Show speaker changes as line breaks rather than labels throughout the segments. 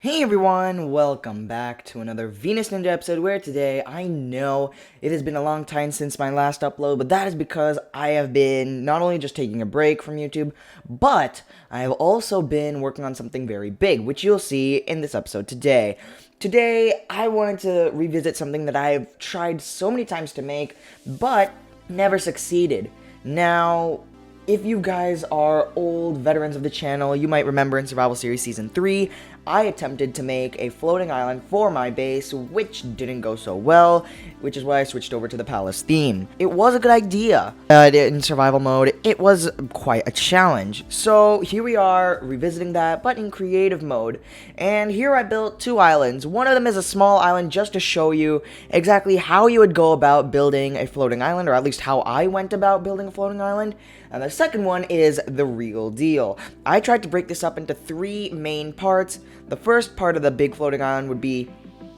Hey everyone, welcome back to another VenusNinja episode where today, I know it has been a long time since my last upload, but that is because I have been not only just taking a break from YouTube, but I have also been working on something very big, which you'll see in this episode today. Today, I wanted to revisit something that I have tried so many times to make, but never succeeded. Now, if you guys are old veterans of the channel, you might remember in Survival Series Season 3, I attempted to make a floating island for my base, which didn't go so well, which is why I switched over to the palace theme. It was a good idea, but in survival mode, it was quite a challenge. So here we are, revisiting that, but in creative mode. And here I built two islands. One of them is a small island just to show you exactly how you would go about building a floating island, or at least how I went about building a floating island. And the second one is the real deal. I tried to break this up into three main parts. The first part of the big floating island would be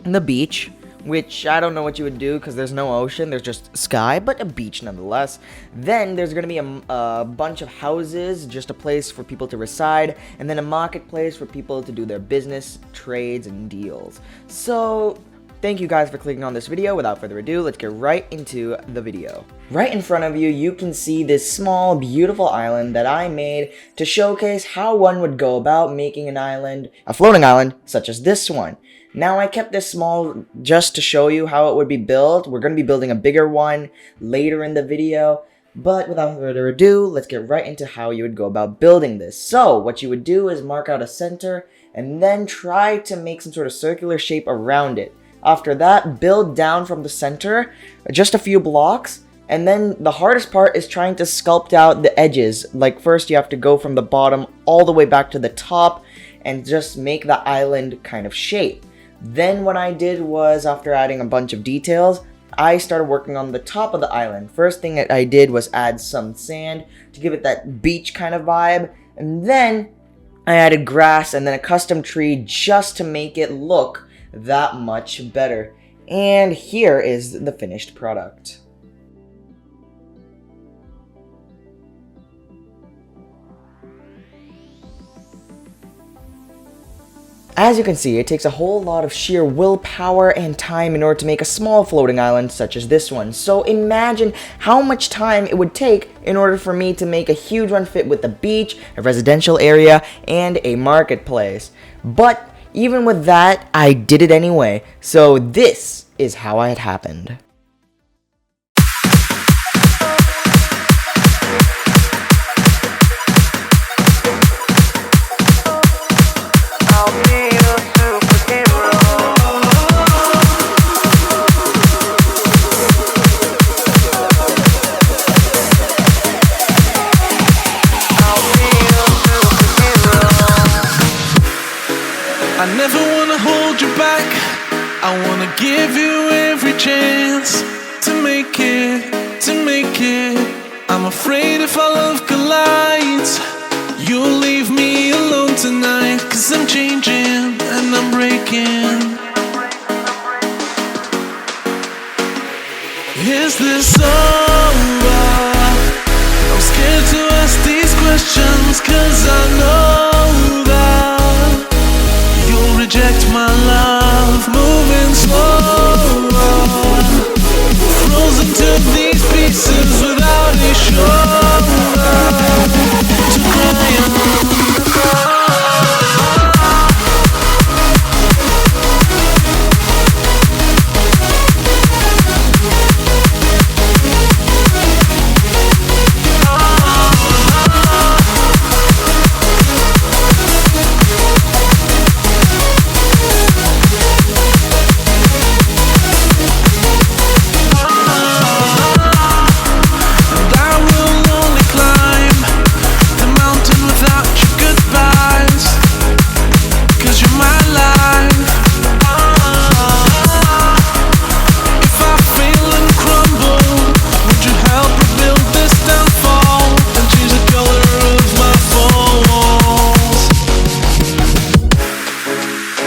the beach, which I don't know what you would do because there's no ocean, there's just sky, but a beach nonetheless. Then there's going to be a bunch of houses, just a place for people to reside, and then a marketplace for people to do their business, trades, and deals. So thank you guys for clicking on this video. Without further ado, let's get right into the video. Right in front of you, you can see this small, beautiful island that I made to showcase how one would go about making an island, a floating island, such as this one. Now, I kept this small just to show you how it would be built. We're going to be building a bigger one later in the video. But without further ado, let's get right into how you would go about building this. So, what you would do is mark out a center, and then try to make some sort of circular shape around it. After that, build down from the center, just a few blocks, and then the hardest part is trying to sculpt out the edges. Like, first you have to go from the bottom all the way back to the top and just make the island kind of shape. Then what I did was, after adding a bunch of details, I started working on the top of the island. First thing that I did was add some sand to give it that beach kind of vibe, and then I added grass and then a custom tree just to make it look that much better. And here is the finished product. As you can see, it takes a whole lot of sheer willpower and time in order to make a small floating island such as this one. So imagine how much time it would take in order for me to make a huge one fit with the beach, a residential area, and a marketplace. But even with that, I did it anyway. So this is how it happened.
I never wanna hold you back. I wanna give you every chance to make it, to make it. I'm afraid if our love collides, you'll leave me alone tonight. Cause I'm changing and I'm breaking. Is this over? I'm scared to ask these questions, cause I know that you'll reject my love. Moving slower, frozen to these pieces without a shoulder to cry on.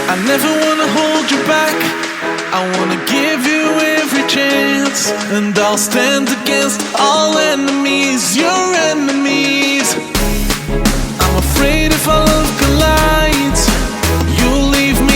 I never wanna hold you back. I wanna give you every chance, and I'll stand against all enemies, your enemies. I'm afraid if our love collides, you'll leave me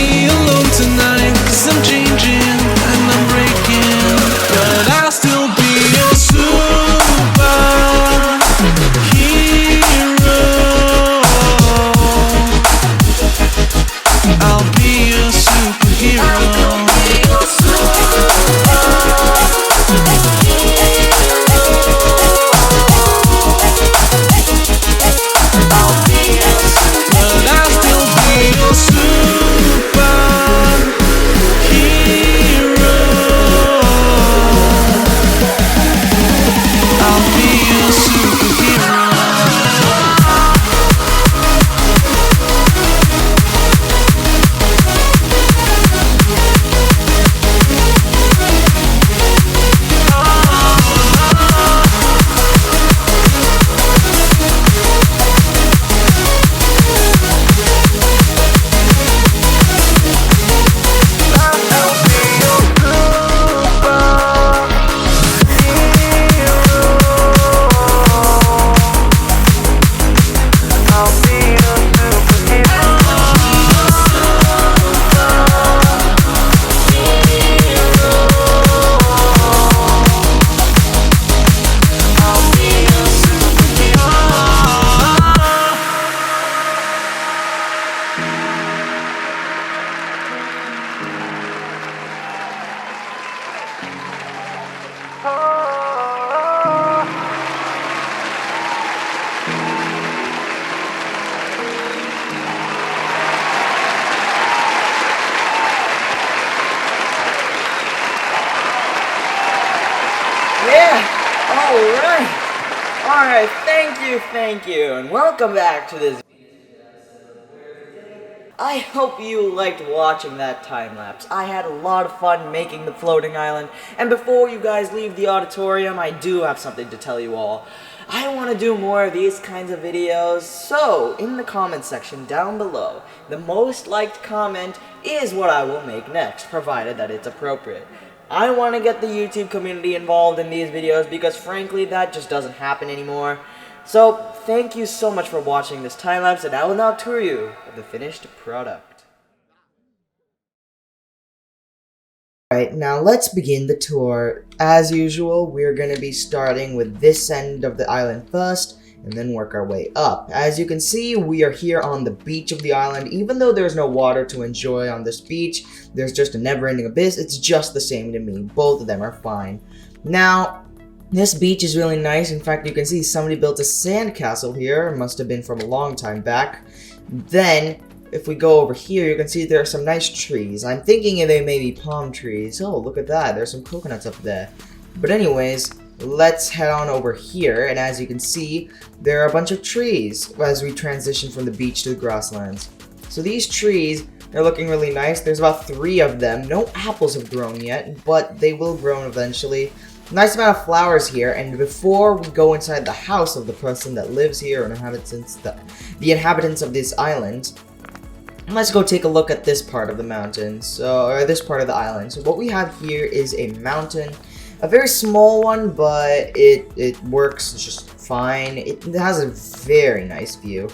Alright, thank you, and welcome back to this I hope you liked watching that time lapse. I had a lot of fun making the floating island, and before you guys leave the auditorium, I do have something to tell you all. I want to do more of these kinds of videos, so in the comment section down below, the most liked comment is what I will make next, provided that it's appropriate. I want to get the YouTube community involved in these videos because frankly that just doesn't happen anymore. So, thank you so much for watching this time lapse, and I will now tour you of the finished product. Alright, now let's begin the tour. As usual, we're going to be starting with this end of the island first, and then work our way up. As you can see, we are here on the beach of the island. Even though there's no water to enjoy on this beach, there's just a never-ending abyss. It's just the same to me. Both of them are fine. Now, this beach is really nice. In fact, you can see somebody built a sand castle here. It must have been from a long time back. Then, if we go over here, you can see there are some nice trees. I'm thinking they may be palm trees. Oh, look at that. There's some coconuts up there. But anyways, let's head on over here. And as you can see, there are a bunch of trees as we transition from the beach to the grasslands. So these trees, they're looking really nice. There's about 3 of them. No apples have grown yet, but they will grow eventually. Nice amount of flowers here, and before we go inside the house of the person that lives here and the inhabitants of this island, let's go take a look at this part of the mountain, or this part of the island. So what we have here is a mountain, a very small one, but it works just fine. It has a very nice view.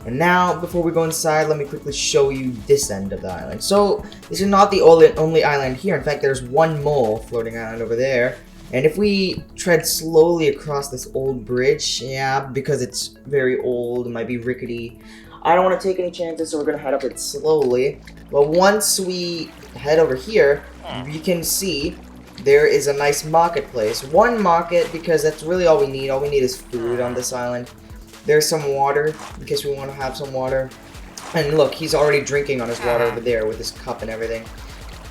And now, before we go inside, let me quickly show you this end of the island. So, this is not the only island here. In fact, there's one more floating island over there. And if we tread slowly across this old bridge, yeah, because it's very old, it might be rickety. I don't want to take any chances, so we're going to head up it slowly. But once we head over here, you can see there is a nice marketplace. One market, because that's really all we need. All we need is food on this island. There's some water, in case we want to have some water. And look, he's already drinking on his water over there with his cup and everything.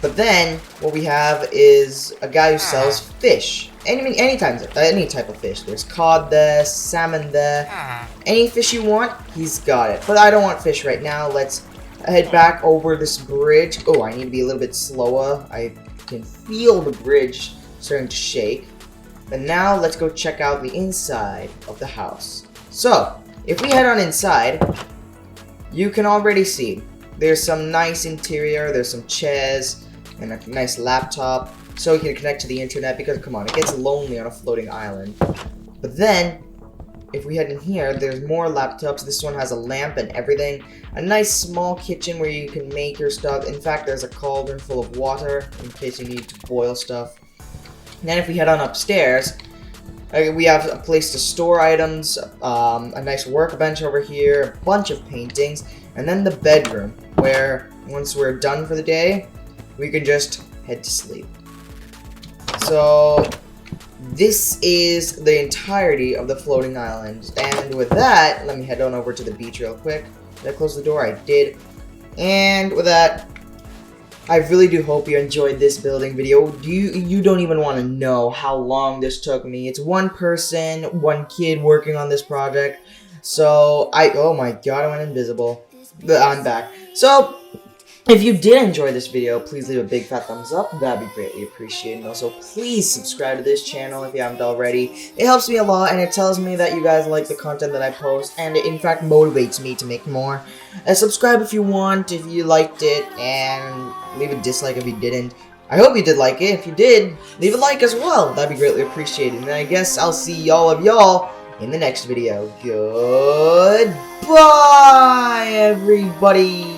But then, what we have is a guy who sells fish. Any type of fish. There's cod there, salmon there. Any fish you want, he's got it. But I don't want fish right now. Let's head back over this bridge. Oh, I need to be a little bit slower. I can feel the bridge starting to shake. But now, let's go check out the inside of the house. So, if we head on inside, you can already see there's some nice interior. There's some chairs and a nice laptop, so we can connect to the internet, because come on, it gets lonely on a floating island. But then, if we head in here, there's more laptops. This one has a lamp and everything. A nice small kitchen where you can make your stuff. In fact, there's a cauldron full of water in case you need to boil stuff. And then if we head on upstairs, we have a place to store items, a nice workbench over here, a bunch of paintings, and then the bedroom, where once we're done for the day, we can just head to sleep. So, this is the entirety of the floating island. And with that, let me head on over to the beach real quick. Did I close the door? I did. And with that, I really do hope you enjoyed this building video. You don't even want to know how long this took me. It's one person, one kid working on this project. So, oh my god, I went invisible. But I'm back. So, if you did enjoy this video, please leave a big fat thumbs up. That'd be greatly appreciated. And also, please subscribe to this channel if you haven't already. It helps me a lot, and it tells me that you guys like the content that I post, and it in fact motivates me to make more. Subscribe if you want, if you liked it, and leave a dislike if you didn't. I hope you did like it. If you did, leave a like as well. That'd be greatly appreciated. And I guess I'll see all of y'all in the next video. Goodbye, everybody.